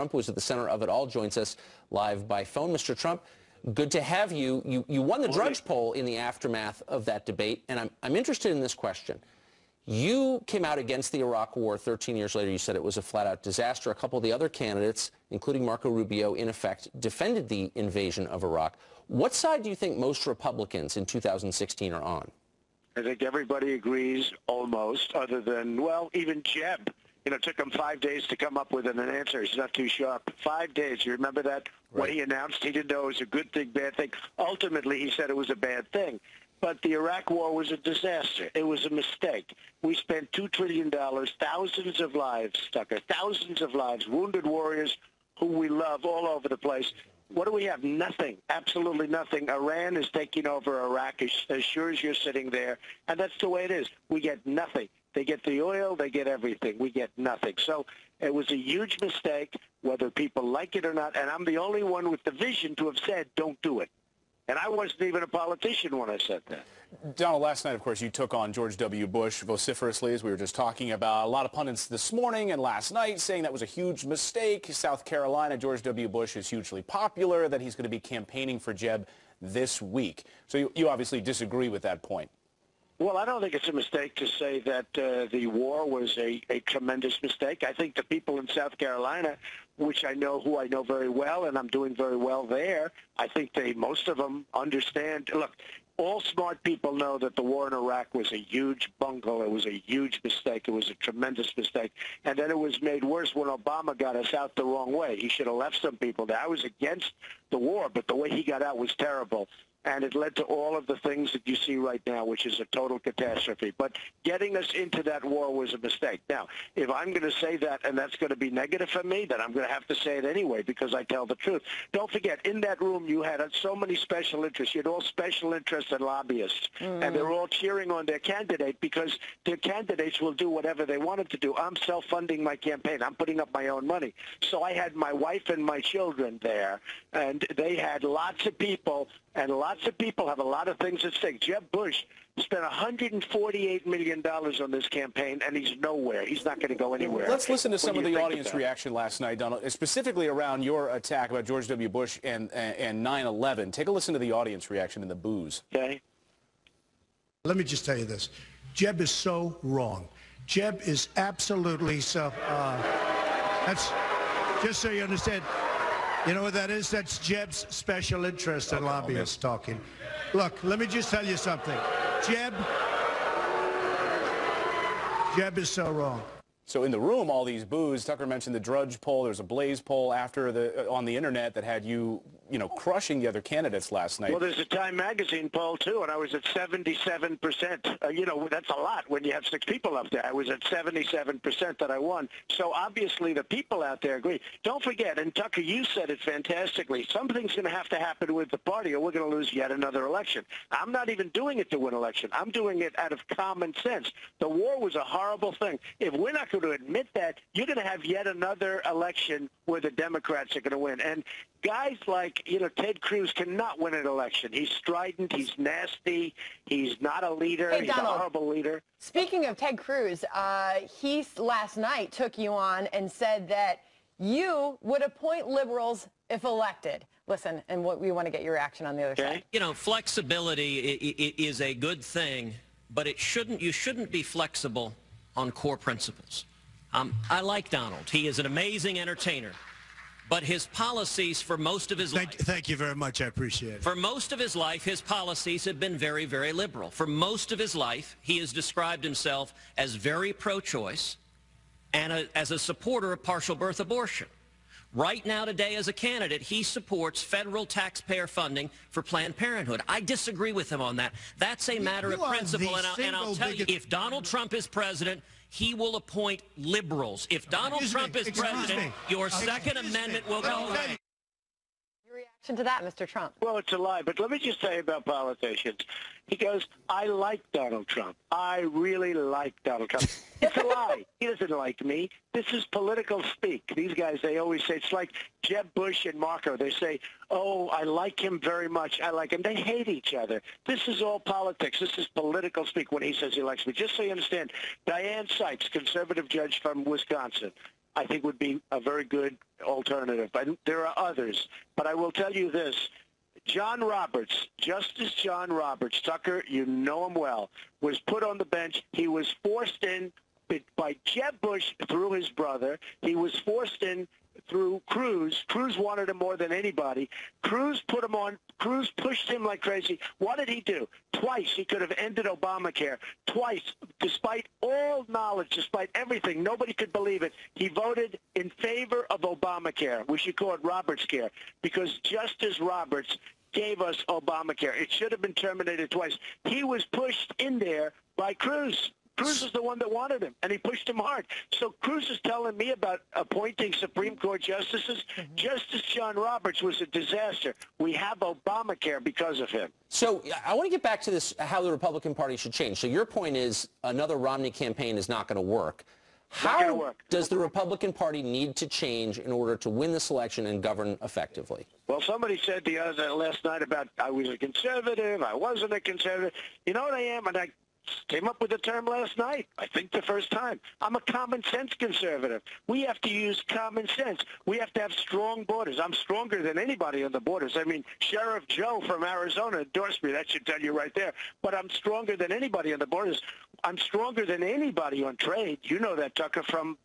Trump, who's at the center of it all, joins us live by phone. Mr. Trump, good to have you. You won the Drudge poll in the aftermath of that debate, and I'm interested in this question. You came out against the Iraq War 13 years later. You said it was a flat-out disaster. A couple of the other candidates, including Marco Rubio, in effect, defended the invasion of Iraq. What side do you think most Republicans in 2016 are on? I think everybody agrees, almost, other than, well, even Jeb. You know, it took him 5 days to come up with an answer. He's not too sharp. 5 days. You remember that? Right. When he announced he didn't know it was a good thing, bad thing. Ultimately, he said it was a bad thing. But the Iraq War was a disaster. It was a mistake. We spent $2 trillion, thousands of lives, Tucker, thousands of lives, wounded warriors who we love all over the place. What do we have? Nothing. Absolutely nothing. Iran is taking over Iraq as sure as you're sitting there. And that's the way it is. We get nothing. They get the oil. They get everything. We get nothing. So it was a huge mistake, whether people like it or not. And I'm the only one with the vision to have said, don't do it. And I wasn't even a politician when I said that. Donald, last night, of course, you took on George W. Bush vociferously, as we were just talking about. A lot of pundits this morning and last night saying that was a huge mistake. South Carolina, George W. Bush is hugely popular, that he's going to be campaigning for Jeb this week. So you obviously disagree with that point. Well, I don't think it's a mistake to say that the war was a tremendous mistake. I think the people in South Carolina, who I know very well, and I'm doing very well there, I think most of them understand. Look, all smart people know that the war in Iraq was a huge bungle. It was a huge mistake. It was a tremendous mistake. And then it was made worse when Obama got us out the wrong way. He should have left some people there. I was against the war, but the way he got out was terrible. And it led to all of the things that you see right now, which is a total catastrophe. But getting us into that war was a mistake. Now, if I'm going to say that and that's going to be negative for me, then I'm going to have to say it anyway because I tell the truth. Don't forget, in that room you had so many special interests. You had all special interests and lobbyists. And they're all cheering on their candidate because their candidates will do whatever they wanted to do. I'm self-funding my campaign. I'm putting up my own money. So I had my wife and my children there, and they had lots of people. And lots of people have a lot of things at stake. Jeb Bush spent $148 million on this campaign, and he's nowhere. He's not going to go anywhere. Let's listen to some of the audience reaction last night, Donald, specifically around your attack about George W. Bush and 9/11. Take a listen to the audience reaction in the booze. Okay. Let me just tell you this. Jeb is so wrong. Jeb is absolutely so. That's just so you understand. You know what that is? That's Jeb's special interest and lobbyists talking. Look, let me just tell you something. Jeb is so wrong. So in the room, all these boos. Tucker mentioned the Drudge poll. There's a Blaze poll on the internet that had you crushing the other candidates last night. Well, there's a Time Magazine poll, too, and I was at 77%. That's a lot when you have 6 people up there. I was at 77% that I won. So obviously the people out there agree. Don't forget, and Tucker, you said it fantastically, something's going to have to happen with the party or we're going to lose yet another election. I'm not even doing it to win election. I'm doing it out of common sense. The war was a horrible thing. If we're not going to admit that, you're going to have yet another election where the Democrats are going to win. And guys like, Ted Cruz cannot win an election. He's strident. He's nasty. He's not a leader. Hey, he's Donald, a horrible leader. Speaking of Ted Cruz, he last night took you on and said that you would appoint liberals if elected. Listen, and we want to get your reaction on the other side. Flexibility is a good thing, but you shouldn't be flexible on core principles. I like Donald. He is an amazing entertainer. But his policies for most of his life... Thank you very much. I appreciate it. For most of his life, his policies have been very, very liberal. For most of his life, he has described himself as very pro-choice and as a supporter of partial birth abortion. Right now, today, as a candidate, he supports federal taxpayer funding for Planned Parenthood. I disagree with him on that. That's a matter of principle, and I'll tell you, if Donald Trump is president, he will appoint liberals. If Donald Trump is president, your Second Amendment will go away. Your reaction to that, Mr. Trump? Well, it's a lie, but let me just tell you about politicians. He goes, I like Donald Trump. I really like Donald Trump. It's a lie. He doesn't like me. This is political speak. These guys, they always say, it's like Jeb Bush and Marco. They say, oh, I like him very much. I like him. They hate each other. This is all politics. This is political speak when he says he likes me. Just so you understand, Dianne Sykes, conservative judge from Wisconsin, I think would be a very good alternative. But there are others. But I will tell you this. John Roberts, Justice John Roberts, Tucker, you know him well, was put on the bench. He was forced in by Jeb Bush through his brother. He was forced in through Cruz. Cruz wanted him more than anybody. Cruz put him on. Cruz pushed him like crazy. What did he do? Twice he could have ended Obamacare. Twice, despite all knowledge, despite everything, nobody could believe it. He voted in favor of Obamacare. We should call it Roberts Care, because Justice Roberts gave us Obamacare. It should have been terminated twice. He was pushed in there by Cruz. Cruz is the one that wanted him, and he pushed him hard. So Cruz is telling me about appointing Supreme Court justices. Justice John Roberts was a disaster. We have Obamacare because of him. So I want to get back to this, how the Republican Party should change. So your point is another Romney campaign is not going to work. How does the Republican Party need to change in order to win this election and govern effectively? Well, somebody said last night about I was a conservative, I wasn't a conservative. You know what I am? And I came up with the term last night, I think the first time. I'm a common sense conservative. We have to use common sense. We have to have strong borders. I'm stronger than anybody on the borders. I mean, Sheriff Joe from Arizona endorsed me. That should tell you right there. But I'm stronger than anybody on the borders. I'm stronger than anybody on trade. You know that, Tucker, from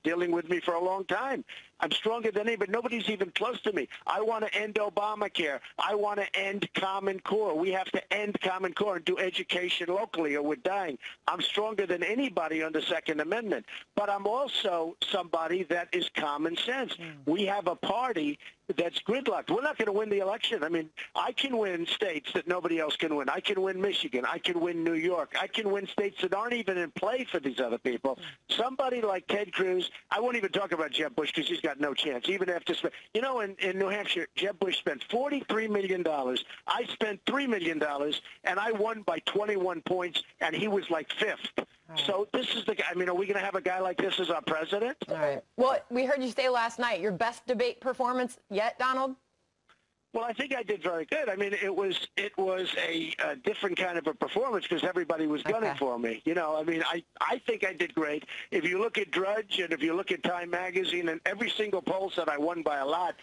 dealing with me for a long time. I'm stronger than anybody. Nobody's even close to me. I want to end Obamacare. I want to end Common Core. We have to end Common Core and do education locally or we're dying. I'm stronger than anybody on the Second Amendment. But I'm also somebody that is common sense. We have a party that's gridlocked. We're not going to win the election. I mean, I can win states that nobody else can win. I can win Michigan. I can win New York. I can win states that aren't even in play for these other people. Somebody like Ted Cruz, I won't even talk about Jeb Bush because he's got no chance, even after, you know, in New Hampshire, Jeb Bush spent $43 million. I spent $3 million, and I won by 21 points, and he was like fifth. So this is the guy. I mean, are we going to have a guy like this as our president? All right. Well, we heard you say last night, your best debate performance yet, Donald? Well, I think I did very good. I mean, it was a different kind of a performance because everybody was gunning for me. You know, I mean, I think I did great. If you look at Drudge and if you look at Time Magazine, and every single poll said I won by a lot.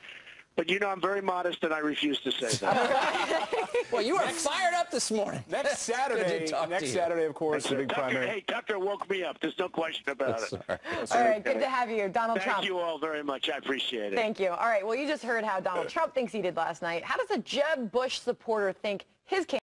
But, you know, I'm very modest, and I refuse to say that. Well, you are fired up this morning. Next Saturday, of course, the big primary. Hey, Tucker woke me up. There's no question about it. All right, good to have you, Donald Trump. Thank you all very much. I appreciate it. Thank you. All right, well, you just heard how Donald Trump thinks he did last night. How does a Jeb Bush supporter think his campaign